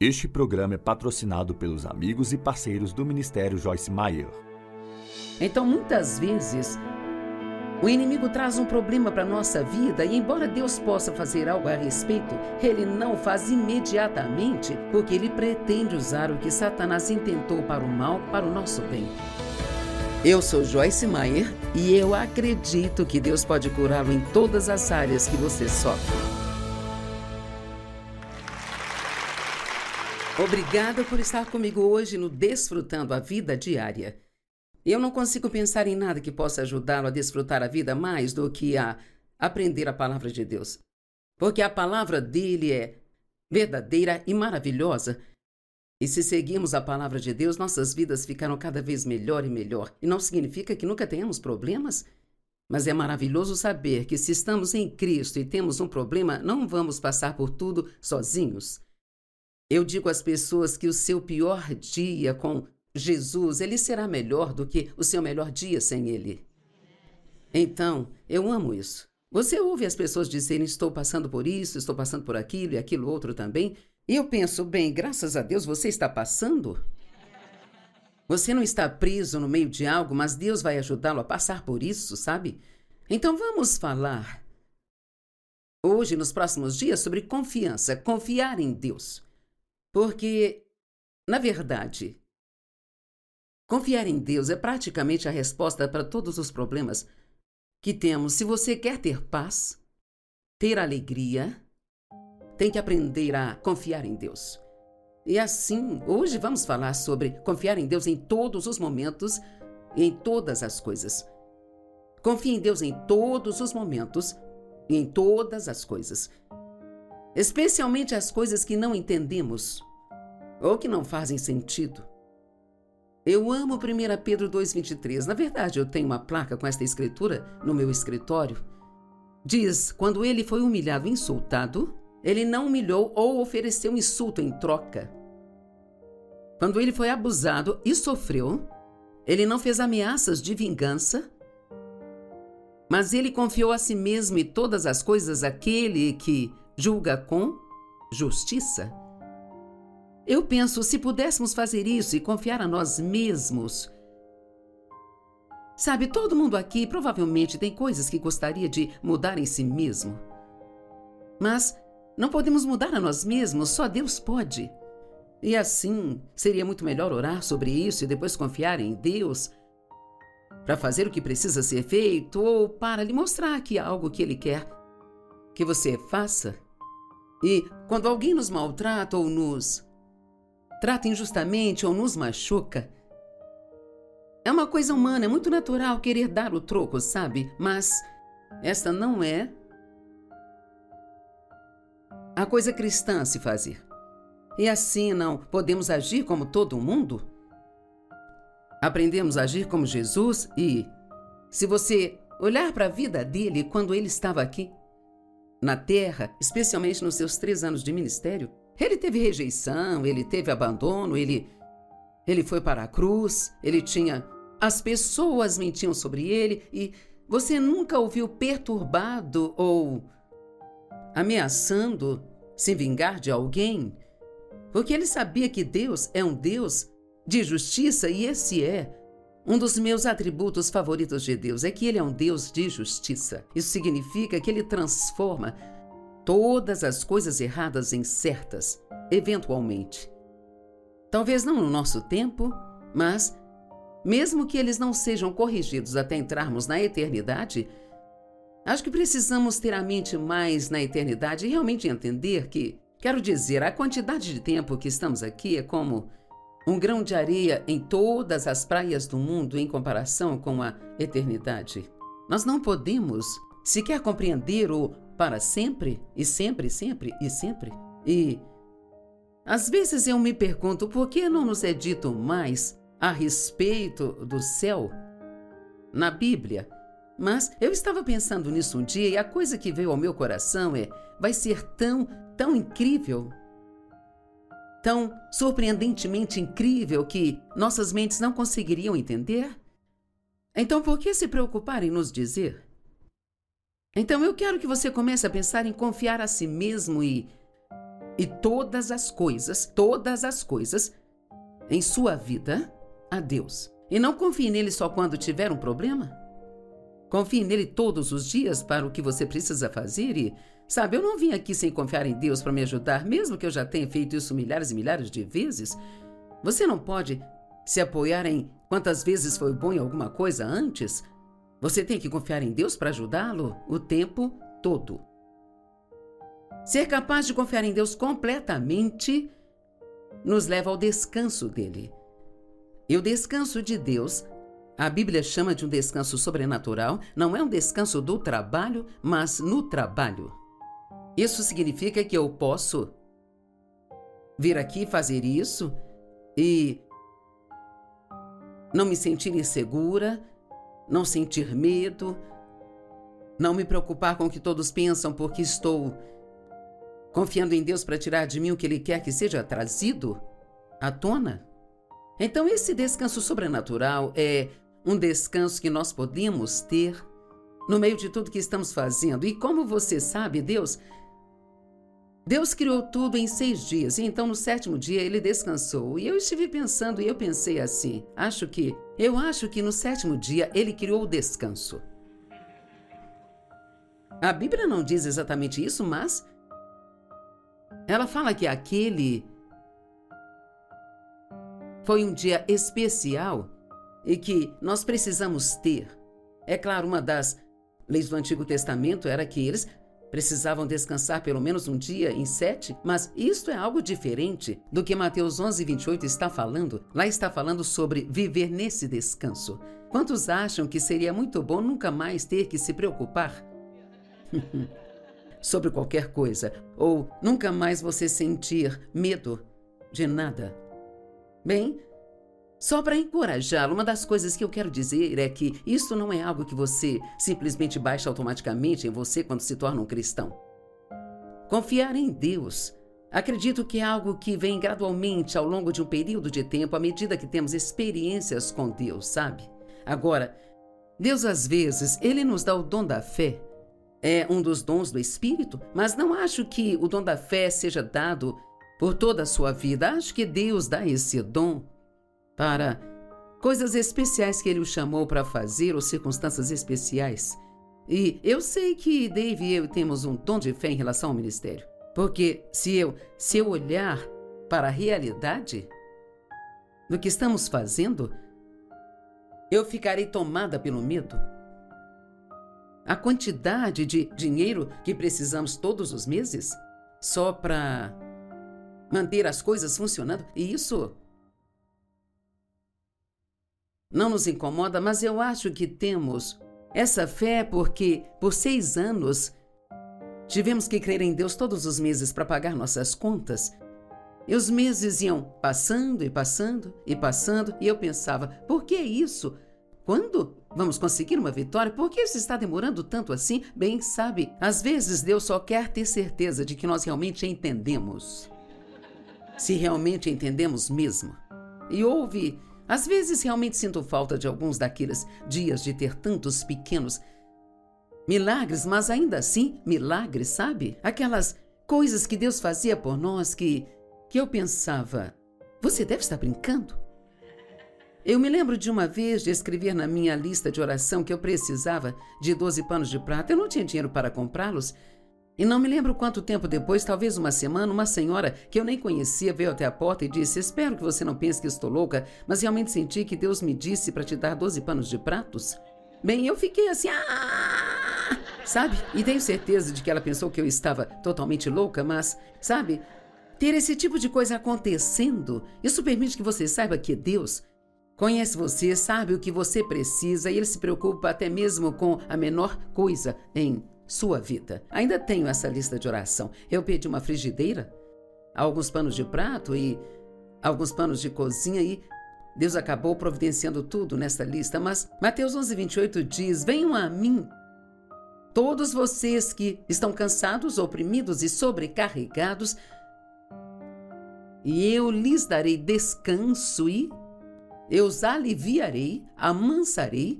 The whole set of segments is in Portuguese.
Este programa é patrocinado pelos amigos e parceiros do Ministério Joyce Meyer. Então, muitas vezes, o inimigo traz um problema para a nossa vida e, embora Deus possa fazer algo a respeito, Ele não faz imediatamente, porque Ele pretende usar o que Satanás intentou para o mal, para o nosso bem. Eu sou Joyce Meyer e eu acredito que Deus pode curá-lo em todas as áreas que você sofre. Obrigada por estar comigo hoje no Desfrutando a Vida Diária. Eu não consigo pensar em nada que possa ajudá-lo a desfrutar a vida mais do que a aprender a palavra de Deus. Porque a palavra dele é verdadeira e maravilhosa. E se seguirmos a palavra de Deus, nossas vidas ficarão cada vez melhor e melhor. E não significa que nunca tenhamos problemas, mas é maravilhoso saber que se estamos em Cristo e temos um problema, não vamos passar por tudo sozinhos. Eu digo às pessoas que o seu pior dia com Jesus, ele será melhor do que o seu melhor dia sem ele. Então, eu amo isso. Você ouve as pessoas dizerem, estou passando por isso, estou passando por aquilo e aquilo outro também. E eu penso, bem, graças a Deus você está passando. Você não está preso no meio de algo, mas Deus vai ajudá-lo a passar por isso, sabe? Então vamos falar hoje, nos próximos dias, sobre confiança, confiar em Deus. Porque, na verdade, confiar em Deus é praticamente a resposta para todos os problemas que temos. Se você quer ter paz, ter alegria, tem que aprender a confiar em Deus. E assim, hoje vamos falar sobre confiar em Deus em todos os momentos e em todas as coisas. Confie em Deus em todos os momentos e em todas as coisas. Especialmente as coisas que não entendemos ou que não fazem sentido. Eu amo 1 Pedro 2,23. Na verdade, eu tenho uma placa com esta escritura no meu escritório. Diz, quando ele foi humilhado e insultado, ele não humilhou ou ofereceu insulto em troca. Quando ele foi abusado e sofreu, ele não fez ameaças de vingança, mas ele confiou a si mesmo e todas as coisas àquele que julga com justiça. Eu penso, se pudéssemos fazer isso e confiar a nós mesmos. Sabe, todo mundo aqui provavelmente tem coisas que gostaria de mudar em si mesmo. Mas não podemos mudar a nós mesmos, só Deus pode. E assim, seria muito melhor orar sobre isso e depois confiar em Deus para fazer o que precisa ser feito ou para lhe mostrar que há algo que Ele quer que você faça. E quando alguém nos maltrata ou nos trata injustamente ou nos machuca, é uma coisa humana, é muito natural querer dar o troco, sabe? Mas esta não é a coisa cristã a se fazer. E assim não podemos agir como todo mundo. Aprendemos a agir como Jesus e, se você olhar para a vida dele quando ele estava aqui na terra, especialmente nos seus 3 anos de ministério, ele teve rejeição, ele teve abandono, ele foi para a cruz, as pessoas mentiam sobre ele e você nunca o viu perturbado ou ameaçando se vingar de alguém, porque ele sabia que Deus é um Deus de justiça e esse é um dos meus atributos favoritos de Deus, é que ele é um Deus de justiça. Isso significa que ele transforma todas as coisas erradas em certas, eventualmente. Talvez não no nosso tempo, mas mesmo que eles não sejam corrigidos até entrarmos na eternidade, acho que precisamos ter a mente mais na eternidade e realmente entender que, quero dizer, a quantidade de tempo que estamos aqui é como um grão de areia em todas as praias do mundo em comparação com a eternidade. Nós não podemos sequer compreender o para sempre, e sempre, sempre, e sempre. E às vezes eu me pergunto por que não nos é dito mais a respeito do céu na Bíblia. Mas eu estava pensando nisso um dia e a coisa que veio ao meu coração vai ser tão incrível, tão surpreendentemente incrível que nossas mentes não conseguiriam entender. Então por que se preocupar em nos dizer? Então eu quero que você comece a pensar em confiar a si mesmo e e todas as coisas em sua vida a Deus. E não confie nele só quando tiver um problema. Confie nele todos os dias para o que você precisa fazer e, sabe, eu não vim aqui sem confiar em Deus para me ajudar, mesmo que eu já tenha feito isso milhares e milhares de vezes. Você não pode se apoiar em quantas vezes foi bom em alguma coisa antes. Você tem que confiar em Deus para ajudá-lo o tempo todo. Ser capaz de confiar em Deus completamente nos leva ao descanso dele. E o descanso de Deus, a Bíblia chama de um descanso sobrenatural, não é um descanso do trabalho, mas no trabalho. Isso significa que eu posso vir aqui fazer isso e não me sentir insegura, não sentir medo, não me preocupar com o que todos pensam porque estou confiando em Deus para tirar de mim o que Ele quer que seja trazido à tona. Então esse descanso sobrenatural é um descanso que nós podemos ter no meio de tudo que estamos fazendo. E como você sabe, Deus criou tudo em 6 dias, e então no 7º dia Ele descansou. E eu estive pensando, e eu pensei assim, eu acho que no 7º dia Ele criou o descanso. A Bíblia não diz exatamente isso, mas ela fala que aquele foi um dia especial e que nós precisamos ter. É claro, uma das leis do Antigo Testamento era que eles precisavam descansar pelo menos um dia em 7, mas isto é algo diferente do que Mateus 11:28 está falando. Lá está falando sobre viver nesse descanso. Quantos acham que seria muito bom nunca mais ter que se preocupar sobre qualquer coisa, ou nunca mais você sentir medo de nada? Bem, só para encorajá-lo, uma das coisas que eu quero dizer é que isso não é algo que você simplesmente baixa automaticamente em você quando se torna um cristão. Confiar em Deus, acredito que é algo que vem gradualmente ao longo de um período de tempo, à medida que temos experiências com Deus, sabe? Agora, Deus às vezes, Ele nos dá o dom da fé. É um dos dons do Espírito, mas não acho que o dom da fé seja dado por toda a sua vida. Acho que Deus dá esse dom para coisas especiais que Ele o chamou para fazer ou circunstâncias especiais. E eu sei que Dave e eu temos um dom de fé em relação ao ministério. Porque se eu olhar para a realidade do que estamos fazendo, eu ficarei tomada pelo medo. A quantidade de dinheiro que precisamos todos os meses só para manter as coisas funcionando, e isso não nos incomoda, mas eu acho que temos essa fé porque por 6 anos tivemos que crer em Deus todos os meses para pagar nossas contas. E os meses iam passando e passando e passando, e eu pensava, por que isso? Quando vamos conseguir uma vitória? Por que isso está demorando tanto assim? Bem, sabe, às vezes Deus só quer ter certeza de que nós realmente entendemos. Se realmente entendemos mesmo. E às vezes realmente sinto falta de alguns daqueles dias de ter tantos pequenos milagres, mas ainda assim, milagres, sabe? Aquelas coisas que Deus fazia por nós que eu pensava, você deve estar brincando? Eu me lembro de uma vez de escrever na minha lista de oração que eu precisava de 12 panos de prata. Eu não tinha dinheiro para comprá-los. E não me lembro quanto tempo depois, talvez uma semana, uma senhora que eu nem conhecia veio até a porta e disse, espero que você não pense que estou louca, mas realmente senti que Deus me disse para te dar 12 panos de pratos. Bem, eu fiquei assim, sabe? E tenho certeza de que ela pensou que eu estava totalmente louca, mas, sabe, ter esse tipo de coisa acontecendo, isso permite que você saiba que Deus conhece você, sabe o que você precisa e Ele se preocupa até mesmo com a menor coisa em sua vida. Ainda tenho essa lista de oração. Eu pedi uma frigideira, alguns panos de prato e alguns panos de cozinha e Deus acabou providenciando tudo nessa lista. Mas Mateus 11:28 diz, venham a mim todos vocês que estão cansados, oprimidos e sobrecarregados e eu lhes darei descanso e eu os aliviarei, amansarei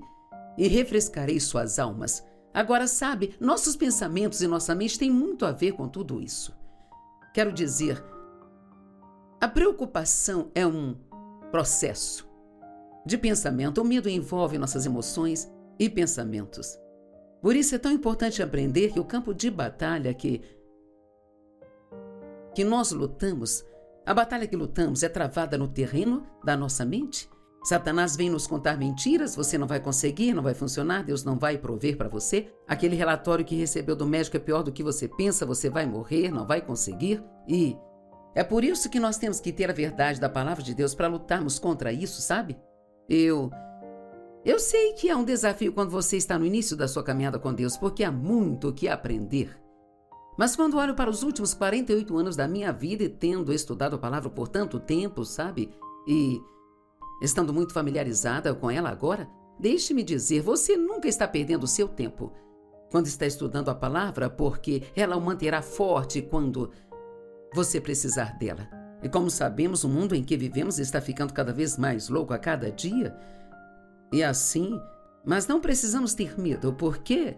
e refrescarei suas almas. Agora, sabe, nossos pensamentos e nossa mente têm muito a ver com tudo isso. Quero dizer, a preocupação é um processo de pensamento. O medo envolve nossas emoções e pensamentos. Por isso é tão importante aprender que o campo de batalha que nós lutamos, a batalha que lutamos é travada no terreno da nossa mente. Satanás vem nos contar mentiras, você não vai conseguir, não vai funcionar, Deus não vai prover para você. Aquele relatório que recebeu do médico é pior do que você pensa, você vai morrer, não vai conseguir. E é por isso que nós temos que ter a verdade da palavra de Deus para lutarmos contra isso, sabe? Eu sei que é um desafio quando você está no início da sua caminhada com Deus, porque há muito o que aprender. Mas quando olho para os últimos 48 anos da minha vida e tendo estudado a palavra por tanto tempo, sabe? E estando muito familiarizada com ela agora, deixe-me dizer, você nunca está perdendo o seu tempo quando está estudando a palavra, porque ela o manterá forte quando você precisar dela. E como sabemos, o mundo em que vivemos está ficando cada vez mais louco a cada dia. E assim, mas não precisamos ter medo, porque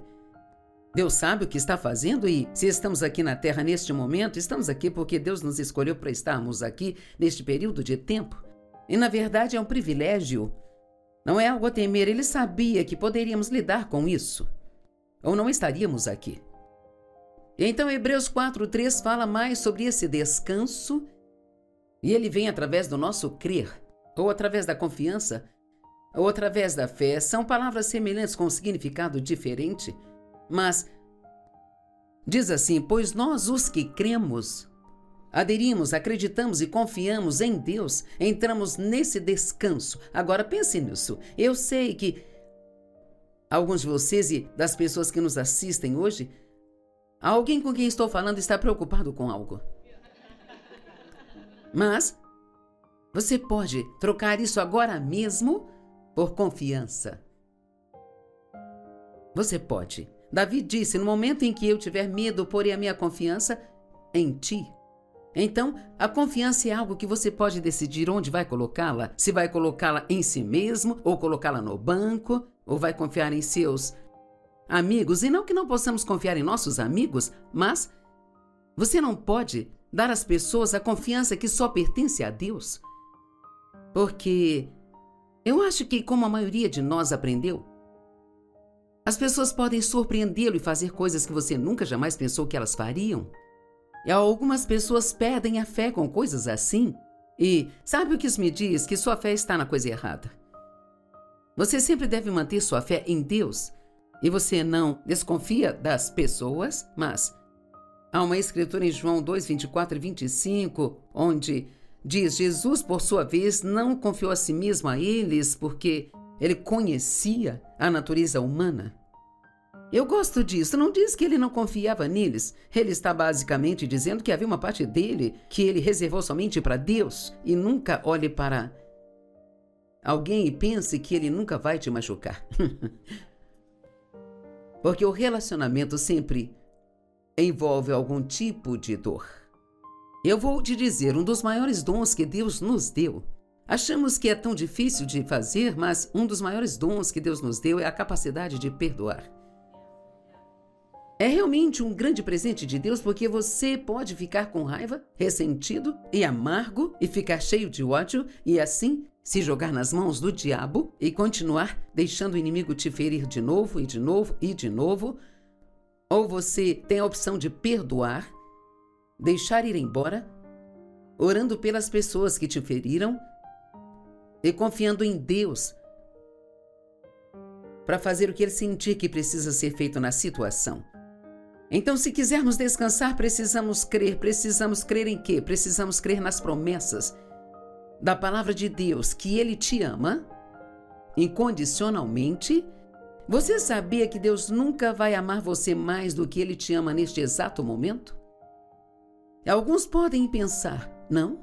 Deus sabe o que está fazendo e se estamos aqui na Terra neste momento, estamos aqui porque Deus nos escolheu para estarmos aqui neste período de tempo. E na verdade é um privilégio, não é algo a temer. Ele sabia que poderíamos lidar com isso, ou não estaríamos aqui. Então Hebreus 4:3 fala mais sobre esse descanso, e ele vem através do nosso crer, ou através da confiança, ou através da fé. São palavras semelhantes com um significado diferente, mas diz assim: pois nós os que cremos, aderimos, acreditamos e confiamos em Deus, entramos nesse descanso. Agora pense nisso. Eu sei que alguns de vocês e das pessoas que nos assistem hoje, alguém com quem estou falando está preocupado com algo. Mas você pode trocar isso agora mesmo por confiança. Você pode. Davi disse: no momento em que eu tiver medo, porei a minha confiança em ti. Então, a confiança é algo que você pode decidir onde vai colocá-la. Se vai colocá-la em si mesmo, ou colocá-la no banco, ou vai confiar em seus amigos. E não que não possamos confiar em nossos amigos, mas você não pode dar às pessoas a confiança que só pertence a Deus. Porque eu acho que, como a maioria de nós aprendeu, as pessoas podem surpreendê-lo e fazer coisas que você nunca jamais pensou que elas fariam. E algumas pessoas perdem a fé com coisas assim. E sabe o que isso me diz? Que sua fé está na coisa errada. Você sempre deve manter sua fé em Deus. E você não desconfia das pessoas, mas há uma escritura em João 2:24 e 25, onde diz: Jesus, por sua vez, não confiou a si mesmo a eles, porque ele conhecia a natureza humana. Eu gosto disso. Não diz que ele não confiava neles. Ele está basicamente dizendo que havia uma parte dele que ele reservou somente para Deus. E nunca olhe para alguém e pense que ele nunca vai te machucar. Porque o relacionamento sempre envolve algum tipo de dor. Eu vou te dizer, um dos maiores dons que Deus nos deu. Achamos que é tão difícil de fazer, mas um dos maiores dons que Deus nos deu é a capacidade de perdoar. É realmente um grande presente de Deus, porque você pode ficar com raiva, ressentido e amargo e ficar cheio de ódio e assim se jogar nas mãos do diabo e continuar deixando o inimigo te ferir de novo e de novo e de novo. Ou você tem a opção de perdoar, deixar ir embora, orando pelas pessoas que te feriram e confiando em Deus para fazer o que ele sentir que precisa ser feito na situação. Então, se quisermos descansar, precisamos crer. Precisamos crer em quê? Precisamos crer nas promessas da palavra de Deus, que Ele te ama incondicionalmente. Você sabia que Deus nunca vai amar você mais do que Ele te ama neste exato momento? Alguns podem pensar, não?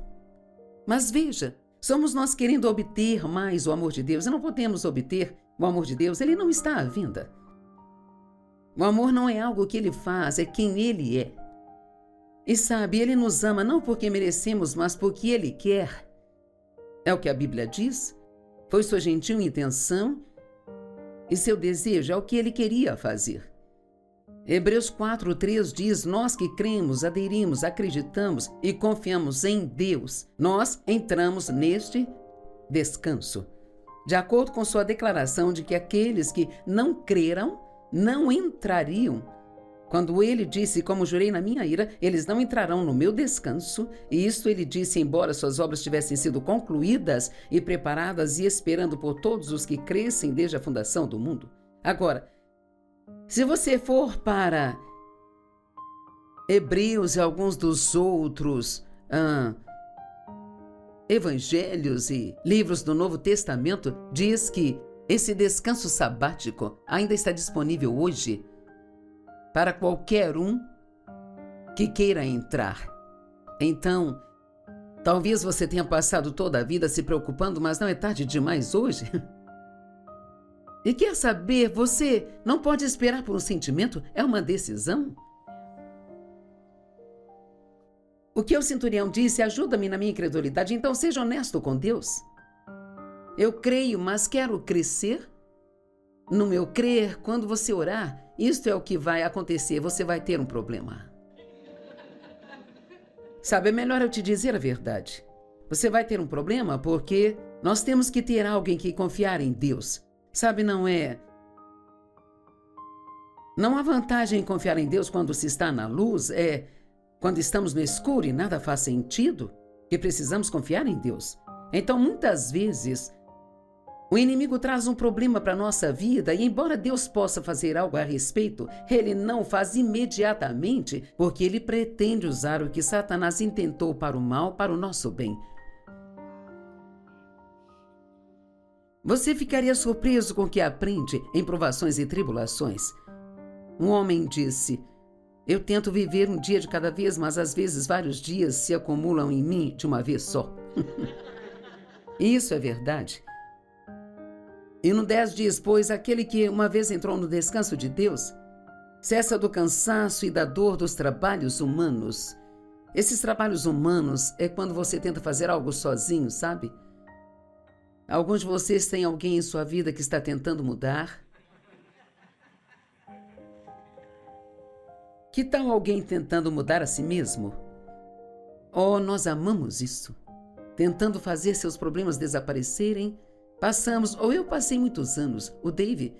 Mas veja, somos nós querendo obter mais o amor de Deus. E não podemos obter o amor de Deus, Ele não está à venda. O amor não é algo que Ele faz, é quem Ele é. E sabe, Ele nos ama não porque merecemos, mas porque Ele quer. É o que a Bíblia diz. Foi sua gentil intenção e seu desejo, é o que Ele queria fazer. Hebreus 4:3 diz: nós que cremos, aderimos, acreditamos e confiamos em Deus, nós entramos neste descanso. De acordo com sua declaração de que aqueles que não creram não entrariam. Quando ele disse, como jurei na minha ira, eles não entrarão no meu descanso, e isto ele disse, embora suas obras tivessem sido concluídas e preparadas e esperando por todos os que crescem desde a fundação do mundo. Agora, se você for para Hebreus e alguns dos outros evangelhos e livros do Novo Testamento, diz que esse descanso sabático ainda está disponível hoje para qualquer um que queira entrar. Então, talvez você tenha passado toda a vida se preocupando, mas não é tarde demais hoje? E quer saber, você não pode esperar por um sentimento, é uma decisão. O que o centurião disse, ajuda-me na minha incredulidade, então seja honesto com Deus. Eu creio, mas quero crescer. No meu crer, quando você orar, isto é o que vai acontecer, você vai ter um problema. Sabe, é melhor eu te dizer a verdade. Você vai ter um problema porque nós temos que ter alguém que confiar em Deus. Sabe, não há vantagem em confiar em Deus quando se está na luz, quando estamos no escuro e nada faz sentido, que precisamos confiar em Deus. Então, muitas vezes, o inimigo traz um problema para a nossa vida e, embora Deus possa fazer algo a respeito, ele não faz imediatamente, porque ele pretende usar o que Satanás intentou para o mal, para o nosso bem. Você ficaria surpreso com o que aprende em provações e tribulações. Um homem disse: eu tento viver um dia de cada vez, mas às vezes vários dias se acumulam em mim de uma vez só. Isso é verdade. E no 10 dias, pois, aquele que uma vez entrou no descanso de Deus, cessa do cansaço e da dor dos trabalhos humanos. Esses trabalhos humanos é quando você tenta fazer algo sozinho, sabe? Alguns de vocês têm alguém em sua vida que está tentando mudar. Que tal alguém tentando mudar a si mesmo? Oh, nós amamos isso. Tentando fazer seus problemas desaparecerem. Eu passei muitos anos, o Dave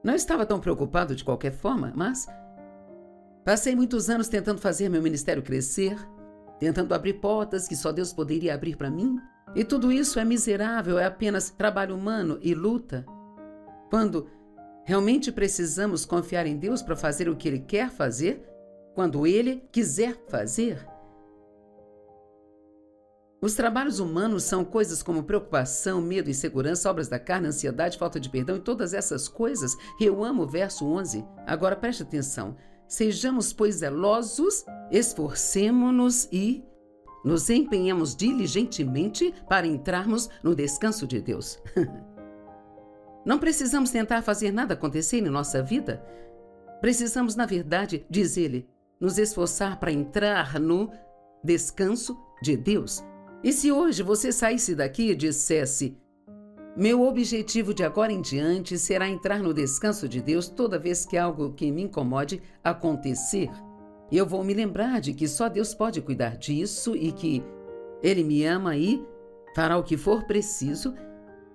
não estava tão preocupado de qualquer forma, mas passei muitos anos tentando fazer meu ministério crescer, tentando abrir portas que só Deus poderia abrir para mim. E tudo isso é miserável, é apenas trabalho humano e luta. Quando realmente precisamos confiar em Deus para fazer o que Ele quer fazer, quando Ele quiser fazer. Os trabalhos humanos são coisas como preocupação, medo, insegurança, obras da carne, ansiedade, falta de perdão e todas essas coisas. Eu amo o verso 11. Agora preste atenção. Sejamos, pois, zelosos, esforcemo-nos e nos empenhamos diligentemente para entrarmos no descanso de Deus. Não precisamos tentar fazer nada acontecer em nossa vida. Precisamos, na verdade, diz ele, nos esforçar para entrar no descanso de Deus. E se hoje você saísse daqui e dissesse: meu objetivo de agora em diante será entrar no descanso de Deus toda vez que algo que me incomode acontecer. Eu vou me lembrar de que só Deus pode cuidar disso e que Ele me ama e fará o que for preciso.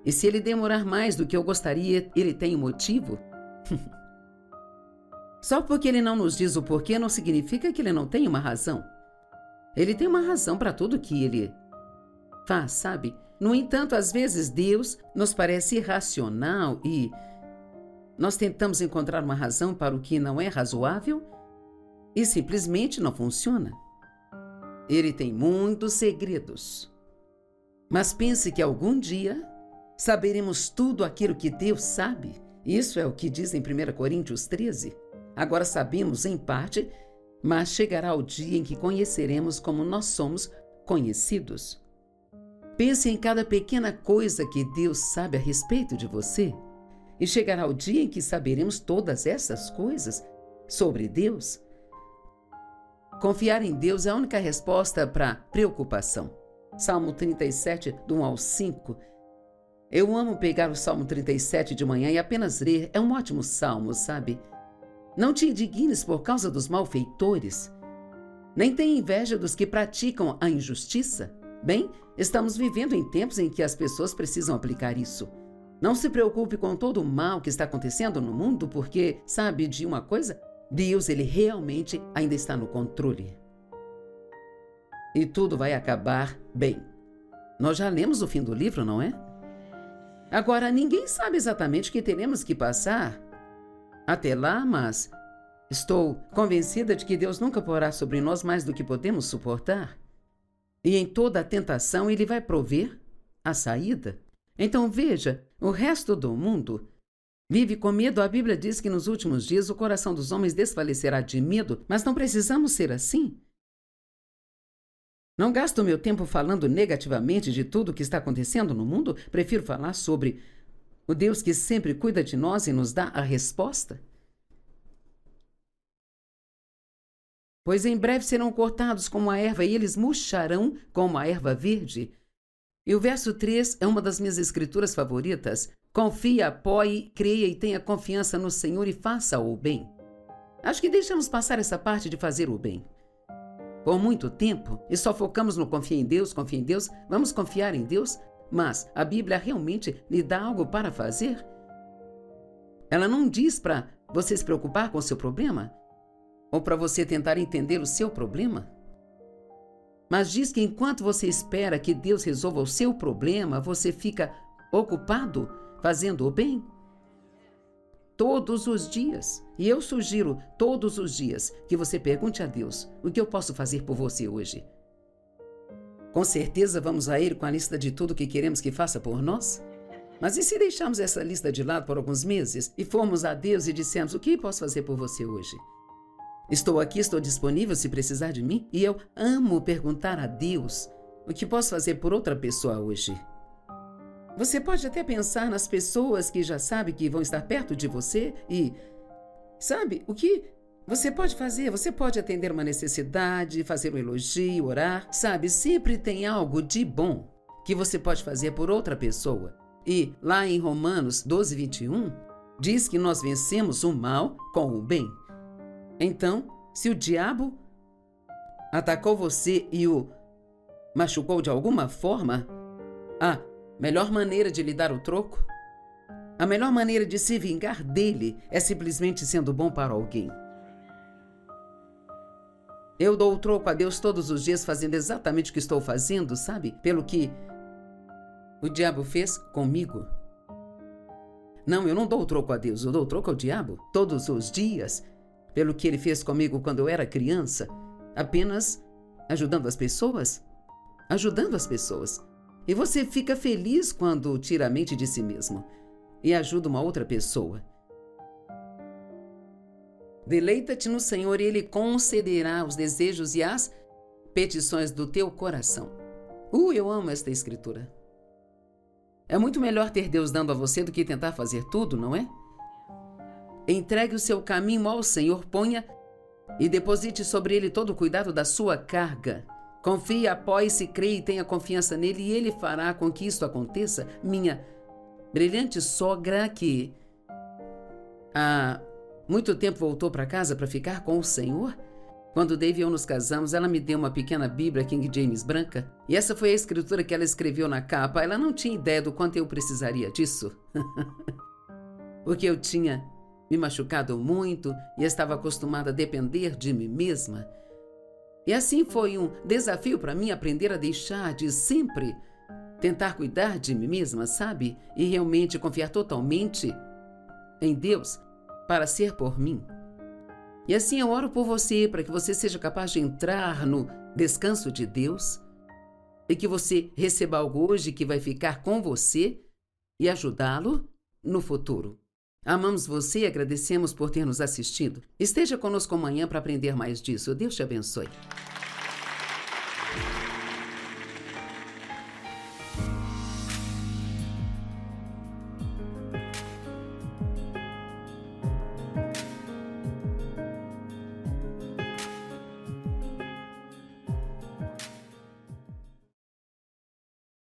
E se Ele demorar mais do que eu gostaria, Ele tem um motivo. Só porque Ele não nos diz o porquê não significa que Ele não tem uma razão. Ele tem uma razão para tudo que Ele faz, sabe? No entanto, às vezes Deus nos parece irracional e nós tentamos encontrar uma razão para o que não é razoável e simplesmente não funciona. Ele tem muitos segredos. Mas pense que algum dia saberemos tudo aquilo que Deus sabe. Isso é o que diz em 1 Coríntios 13. Agora sabemos em parte, mas chegará o dia em que conheceremos como nós somos conhecidos. Pense em cada pequena coisa que Deus sabe a respeito de você. E chegará o dia em que saberemos todas essas coisas sobre Deus. Confiar em Deus é a única resposta para preocupação. Salmo 37, do 1 ao 5. Eu amo pegar o Salmo 37 de manhã e apenas ler. É um ótimo salmo, sabe? Não te indignes por causa dos malfeitores, nem tenha inveja dos que praticam a injustiça. Bem, estamos vivendo em tempos em que as pessoas precisam aplicar isso. Não se preocupe com todo o mal que está acontecendo no mundo, porque, sabe de uma coisa? Deus, ele realmente ainda está no controle. E tudo vai acabar bem. Nós já lemos o fim do livro, não é? Agora, ninguém sabe exatamente o que teremos que passar até lá, mas estou convencida de que Deus nunca porá sobre nós mais do que podemos suportar. E em toda a tentação, ele vai prover a saída. Então veja, o resto do mundo vive com medo. A Bíblia diz que nos últimos dias o coração dos homens desfalecerá de medo, mas não precisamos ser assim. Não gasto meu tempo falando negativamente de tudo o que está acontecendo no mundo. Prefiro falar sobre o Deus que sempre cuida de nós e nos dá a resposta. Pois em breve serão cortados como a erva e eles murcharão como a erva verde. E o verso 3 é uma das minhas escrituras favoritas. Confie, apoie, creia e tenha confiança no Senhor e faça o bem. Acho que deixamos passar essa parte de fazer o bem por muito tempo e só focamos no confia em Deus, vamos confiar em Deus, mas a Bíblia realmente lhe dá algo para fazer? Ela não diz para você se preocupar com o seu problema ou para você tentar entender o seu problema, mas diz que enquanto você espera que Deus resolva o seu problema, você fica ocupado fazendo o bem todos os dias. E eu sugiro todos os dias que você pergunte a Deus: o que eu posso fazer por você hoje? Com certeza vamos a Ele com a lista de tudo que queremos que faça por nós. Mas e se deixarmos essa lista de lado por alguns meses e formos a Deus e dissemos: o que posso fazer por você hoje? Estou aqui, estou disponível se precisar de mim. E eu amo perguntar a Deus o que posso fazer por outra pessoa hoje. Você pode até pensar nas pessoas que já sabe que vão estar perto de você e, sabe, o que você pode fazer? Você pode atender uma necessidade, fazer um elogio, orar, sabe? Sempre tem algo de bom que você pode fazer por outra pessoa. E lá em Romanos 12:21, diz que nós vencemos o mal com o bem. Então, se o diabo atacou você e o machucou de alguma forma, a melhor maneira de lhe dar o troco, a melhor maneira de se vingar dele é simplesmente sendo bom para alguém. Eu dou o troco a Deus todos os dias fazendo exatamente o que estou fazendo, sabe? Pelo que o diabo fez comigo. Não, eu não dou o troco a Deus, eu dou o troco ao diabo todos os dias. Pelo que ele fez comigo quando eu era criança, apenas ajudando as pessoas. E você fica feliz quando tira a mente de si mesmo e ajuda uma outra pessoa. Deleita-te no Senhor e Ele concederá os desejos e as petições do teu coração. Eu amo esta escritura. É muito melhor ter Deus dando a você do que tentar fazer tudo, não é? Entregue o seu caminho ao Senhor, ponha e deposite sobre Ele todo o cuidado da sua carga. Confie, apoie-se, creia e tenha confiança nele e Ele fará com que isto aconteça. Minha brilhante sogra, que há muito tempo voltou para casa para ficar com o Senhor, quando Dave e eu nos casamos, ela me deu uma pequena Bíblia King James branca e essa foi a escritura que ela escreveu na capa. Ela não tinha ideia do quanto eu precisaria disso, porque eu tinha me machucado muito e estava acostumada a depender de mim mesma. E assim foi um desafio para mim aprender a deixar de sempre tentar cuidar de mim mesma, sabe? E realmente confiar totalmente em Deus para ser por mim. E assim eu oro por você, para que você seja capaz de entrar no descanso de Deus e que você receba algo hoje que vai ficar com você e ajudá-lo no futuro. Amamos você e agradecemos por ter nos assistido. Esteja conosco amanhã para aprender mais disso. Deus te abençoe.